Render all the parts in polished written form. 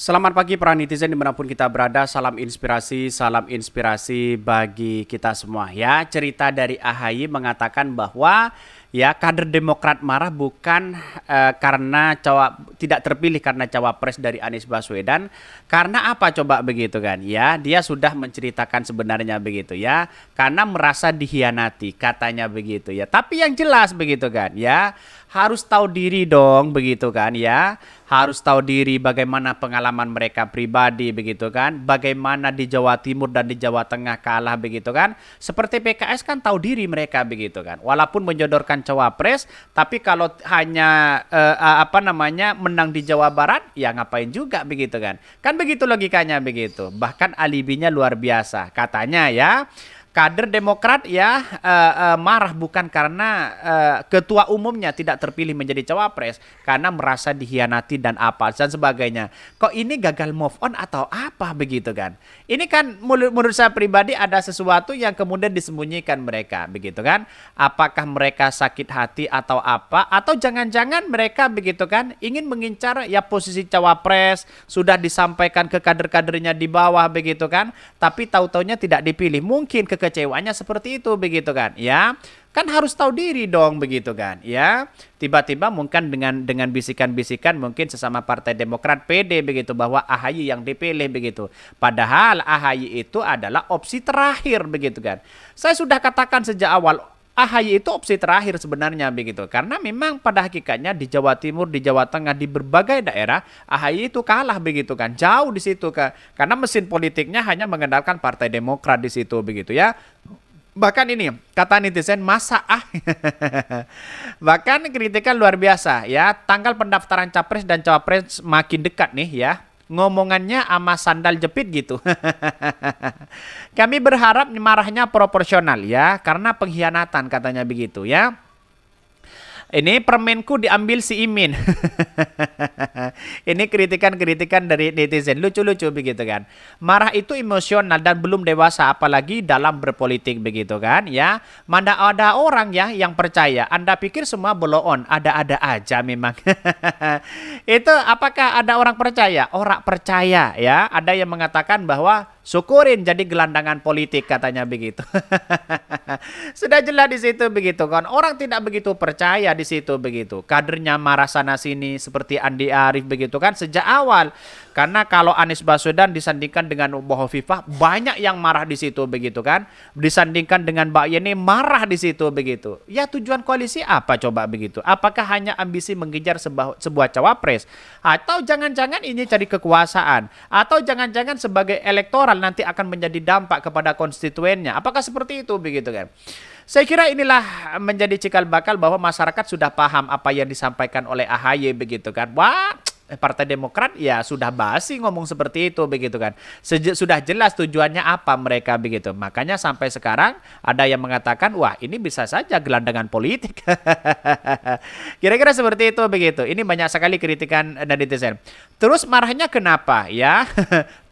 Selamat pagi para netizen dimanapun kita berada, salam inspirasi bagi kita semua ya. Cerita dari AHY mengatakan bahwa ya kader Demokrat marah bukan karena tidak terpilih karena cawapres dari Anies Baswedan. Karena apa coba begitu kan ya, dia sudah menceritakan sebenarnya begitu ya, karena merasa dihianati katanya begitu ya. Tapi yang jelas begitu kan ya, harus tahu diri dong begitu kan ya, harus tahu diri bagaimana pengalaman mereka pribadi begitu kan, bagaimana di Jawa Timur dan di Jawa Tengah kalah begitu kan. Seperti PKS kan tahu diri mereka begitu kan, walaupun menyodorkan cawapres, tapi kalau hanya menang di Jawa Barat ya ngapain juga begitu kan begitu logikanya begitu. Bahkan alibinya luar biasa katanya ya, kader Demokrat ya marah bukan karena ketua umumnya tidak terpilih menjadi cawapres, karena merasa dihianati dan apa dan sebagainya. Kok ini gagal move on atau apa begitu kan? Ini kan menurut saya pribadi ada sesuatu yang kemudian disembunyikan mereka begitu kan? Apakah mereka sakit hati atau apa? Atau jangan-jangan mereka begitu kan ingin mengincar ya posisi cawapres, sudah disampaikan ke kader-kadernya di bawah begitu kan? Tapi tahu-taunya tidak dipilih. Mungkin kekecewanya seperti itu begitu kan ya, kan harus tahu diri dong begitu kan ya. Tiba-tiba mungkin dengan bisikan-bisikan mungkin sesama Partai Demokrat pede begitu bahwa AHY yang dipilih begitu, padahal AHY itu adalah opsi terakhir begitu kan. Saya sudah katakan sejak awal, AHY itu opsi terakhir sebenarnya begitu, karena memang pada hakikatnya di Jawa Timur, di Jawa Tengah, di berbagai daerah AHY itu kalah begitu kan, jauh di situ kan, karena mesin politiknya hanya mengandalkan Partai Demokrat di situ begitu ya. Bahkan ini kata netizen masa bahkan kritikan luar biasa ya, tanggal pendaftaran capres dan cawapres makin dekat nih ya, ngomongannya ama sandal jepit gitu. Kami berharap marahnya proporsional ya, karena pengkhianatan katanya begitu ya. Ini permenku diambil si Imin. Ini kritikan-kritikan dari netizen, lucu-lucu begitu kan. Marah itu emosional dan belum dewasa, apalagi dalam berpolitik begitu kan ya. Mana ada orang ya yang percaya, Anda pikir semua blow-on, ada-ada aja memang. Itu apakah ada orang percaya? Orang percaya ya. Ada yang mengatakan bahwa syukurin jadi gelandangan politik katanya begitu. Sudah jelas di situ begitu kan. Orang tidak begitu percaya di situ begitu. Kadernya marah sana sini seperti Andi Arief begitu kan sejak awal. Karena kalau Anies Baswedan disandingkan dengan Bu Hovifah, banyak yang marah di situ begitu kan. Disandingkan dengan Mbak Yeni, marah di situ begitu. Ya tujuan koalisi apa coba begitu? Apakah hanya ambisi mengejar sebuah cawapres? Atau jangan-jangan ini cari kekuasaan? Atau jangan-jangan sebagai elektoral nanti akan menjadi dampak kepada konstituennya? Apakah seperti itu begitu kan? Saya kira inilah menjadi cikal bakal bahwa masyarakat sudah paham apa yang disampaikan oleh AHY begitu kan. Wah, Partai Demokrat ya sudah basi ngomong seperti itu begitu kan. Sudah jelas tujuannya apa mereka begitu. Makanya sampai sekarang ada yang mengatakan wah ini bisa saja gelandangan politik. Kira-kira seperti itu begitu. Ini banyak sekali kritikan netizen. Terus marahnya kenapa ya?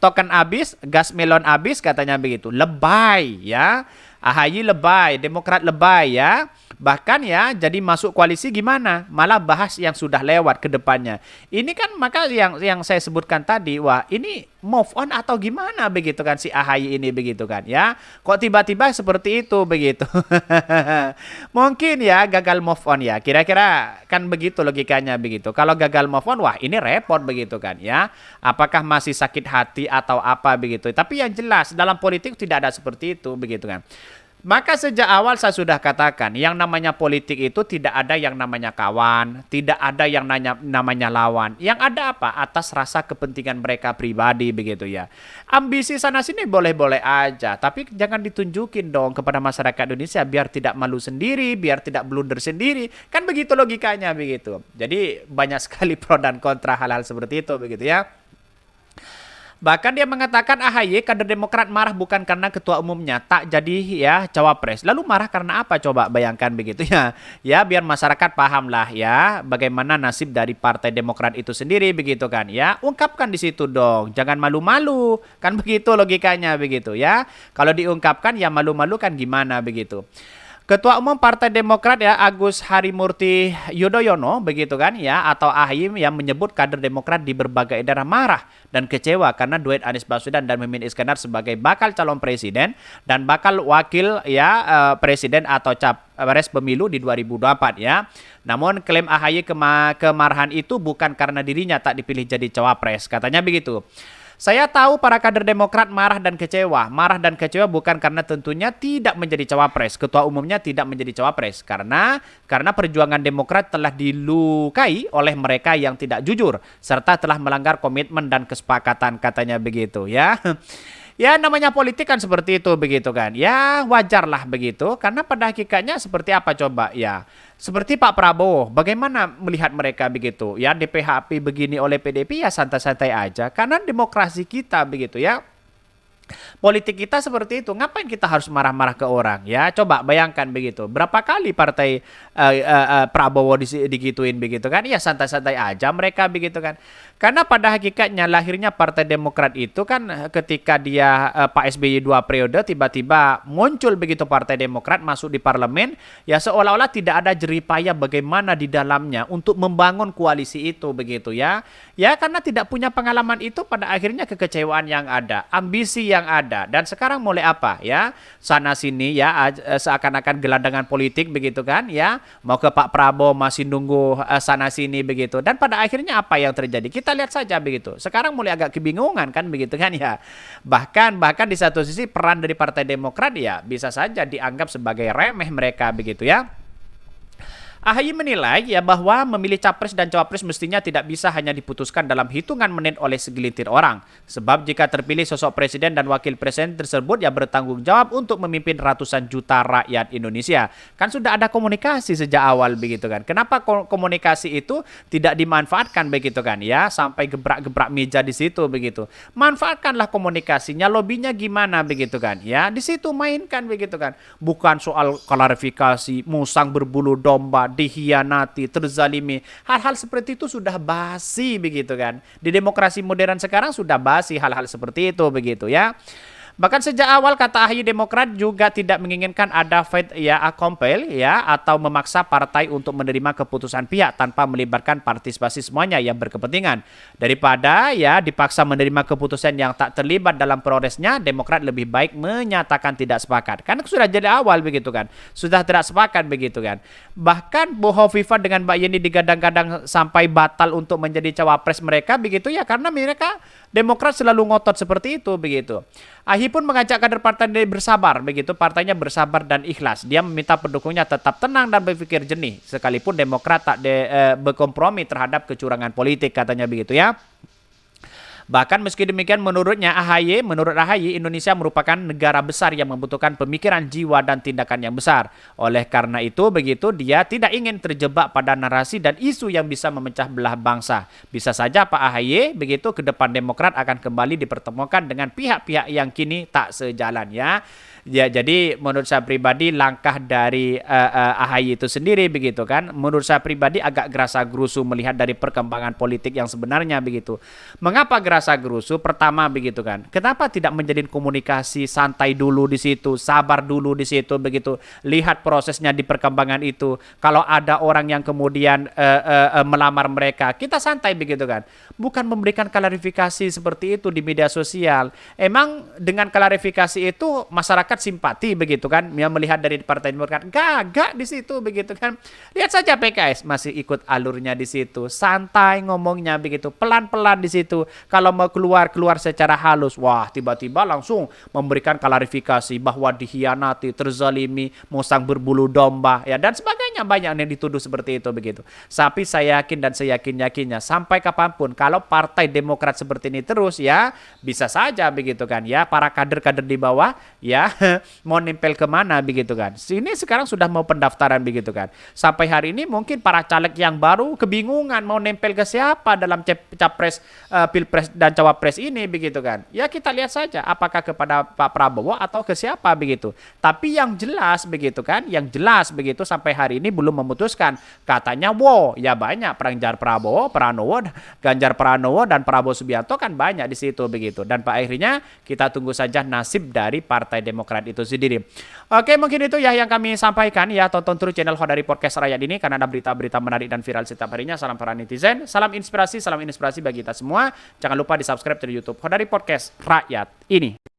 Token habis, gas melon habis katanya begitu. Lebay ya. AHY lebay, Demokrat lebay ya. Bahkan ya jadi masuk koalisi gimana? Malah bahas yang sudah lewat ke depannya. Ini kan maka yang saya sebutkan tadi, wah ini move on atau gimana begitu kan si AHY ini begitu kan ya. Kok tiba-tiba seperti itu begitu. Mungkin ya gagal move on ya. Kira-kira kan begitu logikanya begitu. Kalau gagal move on, wah ini repot begitu kan ya. Apakah masih sakit hati atau apa begitu. Tapi yang jelas dalam politik tidak ada seperti itu begitu kan. Maka sejak awal saya sudah katakan, yang namanya politik itu tidak ada yang namanya kawan, tidak ada yang namanya lawan. Yang ada apa? Atas rasa kepentingan mereka pribadi begitu ya. Ambisi sana sini boleh-boleh aja, tapi jangan ditunjukin dong kepada masyarakat Indonesia biar tidak malu sendiri, biar tidak blunder sendiri. Kan begitu logikanya begitu. Jadi banyak sekali pro dan kontra hal-hal seperti itu begitu ya. Bahkan dia mengatakan AHY kader Demokrat marah bukan karena ketua umumnya tak jadi ya cawapres. Lalu marah karena apa coba bayangkan begitu ya. Ya biar masyarakat paham lah ya bagaimana nasib dari Partai Demokrat itu sendiri begitu kan ya. Ungkapkan di situ dong. Jangan malu-malu. Kan begitu logikanya begitu ya. Kalau diungkapkan ya malu-malu kan gimana begitu. Ketua Umum Partai Demokrat ya Agus Harimurti Yudhoyono begitu kan ya atau AHY yang menyebut kader Demokrat di berbagai daerah marah dan kecewa karena duet Anies Baswedan dan Muhaimin Iskandar sebagai bakal calon presiden dan bakal wakil ya presiden atau capres pemilu di 2024 ya. Namun klaim AHY kemarahan itu bukan karena dirinya tak dipilih jadi cawapres, katanya begitu. Saya tahu para kader Demokrat marah dan kecewa. Marah dan kecewa bukan karena tentunya tidak menjadi cawapres. Ketua umumnya tidak menjadi cawapres karena perjuangan Demokrat telah dilukai oleh mereka yang tidak jujur serta telah melanggar komitmen dan kesepakatan, katanya begitu ya. Ya namanya politik kan seperti itu begitu kan. Ya wajarlah begitu karena pada hakikatnya seperti apa coba ya. Seperti Pak Prabowo, bagaimana melihat mereka begitu? Ya di PHP begini oleh PDIP ya santai-santai aja karena demokrasi kita begitu ya. Politik kita seperti itu. Ngapain kita harus marah-marah ke orang? Ya, coba bayangkan begitu. Berapa kali partai Prabowo digituin begitu kan? Ya santai-santai aja mereka begitu kan. Karena pada hakikatnya lahirnya Partai Demokrat itu kan ketika dia Pak SBY 2 periode tiba-tiba muncul begitu Partai Demokrat masuk di parlemen, ya seolah-olah tidak ada jeripaya bagaimana di dalamnya untuk membangun koalisi itu begitu ya. Ya karena tidak punya pengalaman itu pada akhirnya kekecewaan yang ada, ambisi yang ada dan sekarang mulai apa ya? Sana sini ya seakan-akan gelandangan politik begitu kan ya. Mau ke Pak Prabowo masih nunggu sana sini begitu dan pada akhirnya apa yang terjadi? Kita lihat saja begitu. Sekarang mulai agak kebingungan kan begitu kan ya. Bahkan di satu sisi peran dari Partai Demokrat ya bisa saja dianggap sebagai remeh mereka begitu ya. AHY menilai ya bahwa memilih capres dan cawapres mestinya tidak bisa hanya diputuskan dalam hitungan menit oleh segelintir orang. Sebab jika terpilih sosok presiden dan wakil presiden tersebut ya bertanggung jawab untuk memimpin ratusan juta rakyat Indonesia. Kan sudah ada komunikasi sejak awal begitu kan. Kenapa komunikasi itu tidak dimanfaatkan begitu kan ya sampai gebrak-gebrak meja di situ begitu. Manfaatkanlah komunikasinya, lobbynya gimana begitu kan ya. Di situ mainkan begitu kan. Bukan soal klarifikasi musang berbulu domba dihianati, terzalimi. Hal-hal seperti itu sudah basi begitu kan. Di demokrasi modern sekarang sudah basi hal-hal seperti itu begitu ya. Bahkan sejak awal kata AHY Demokrat juga tidak menginginkan ada fait ya accompli ya atau memaksa partai untuk menerima keputusan pihak tanpa melibatkan partisipasi semuanya yang berkepentingan. Daripada ya dipaksa menerima keputusan yang tak terlibat dalam prosesnya, Demokrat lebih baik menyatakan tidak sepakat. Kan sudah jadi awal begitu kan. Sudah tidak sepakat begitu kan. Bahkan Bu Hovifah dengan Mbak Yeni digadang-gadang sampai batal untuk menjadi cawapres mereka begitu ya karena mereka Demokrat selalu ngotot seperti itu begitu. AHY pun mengajak kader partai bersabar begitu, partainya bersabar dan ikhlas. Dia meminta pendukungnya tetap tenang dan berpikir jernih sekalipun Demokrat tak berkompromi terhadap kecurangan politik, katanya begitu ya. Bahkan meski demikian menurut AHY Indonesia merupakan negara besar yang membutuhkan pemikiran jiwa dan tindakan yang besar. Oleh karena itu begitu dia tidak ingin terjebak pada narasi dan isu yang bisa memecah belah bangsa. Bisa saja Pak AHY begitu ke depan Demokrat akan kembali dipertemukan dengan pihak-pihak yang kini tak sejalan ya. Ya, jadi menurut saya pribadi langkah dari AHY itu sendiri begitu kan. Menurut saya pribadi agak gerasa gerusu melihat dari perkembangan politik yang sebenarnya begitu. Mengapa gerasa gerusu? Pertama begitu kan. Kenapa tidak menjalin komunikasi santai dulu di situ, sabar dulu di situ begitu. Lihat prosesnya di perkembangan itu. Kalau ada orang yang kemudian melamar mereka, kita santai begitu kan. Bukan memberikan klarifikasi seperti itu di media sosial. Emang dengan klarifikasi itu masyarakat simpati begitu kan, yang melihat dari Partai Demokrat gagak di situ begitu kan. Lihat saja PKS masih ikut alurnya di situ, santai ngomongnya begitu, pelan-pelan di situ. Kalau mau keluar secara halus, wah tiba-tiba langsung memberikan klarifikasi bahwa dihianati, terzalimi, musang berbulu domba ya dan sebagainya, banyak yang dituduh seperti itu begitu. Tapi saya yakin dan saya yakinnya sampai kapanpun kalau Partai Demokrat seperti ini terus ya bisa saja begitu kan ya para kader-kader di bawah ya mau nempel kemana begitu kan. Sini sekarang sudah mau pendaftaran begitu kan. Sampai hari ini mungkin para caleg yang baru kebingungan mau nempel ke siapa dalam capres, pilpres dan cawapres ini begitu kan. Ya kita lihat saja apakah kepada Pak Prabowo atau ke siapa begitu. Tapi yang jelas begitu kan, yang jelas begitu sampai hari ini belum memutuskan. Katanya, wow, ya banyak Ganjar Pranowo dan Prabowo Subianto kan banyak di situ begitu. Dan akhirnya kita tunggu saja nasib dari Partai Demokrat itu sendiri. Oke, mungkin itu ya yang kami sampaikan ya. Tonton terus channel Hodari Podcast Rakyat ini karena ada berita-berita menarik dan viral setiap harinya. Salam para netizen, salam inspirasi bagi kita semua. Jangan lupa di subscribe di YouTube Hodari Podcast Rakyat ini.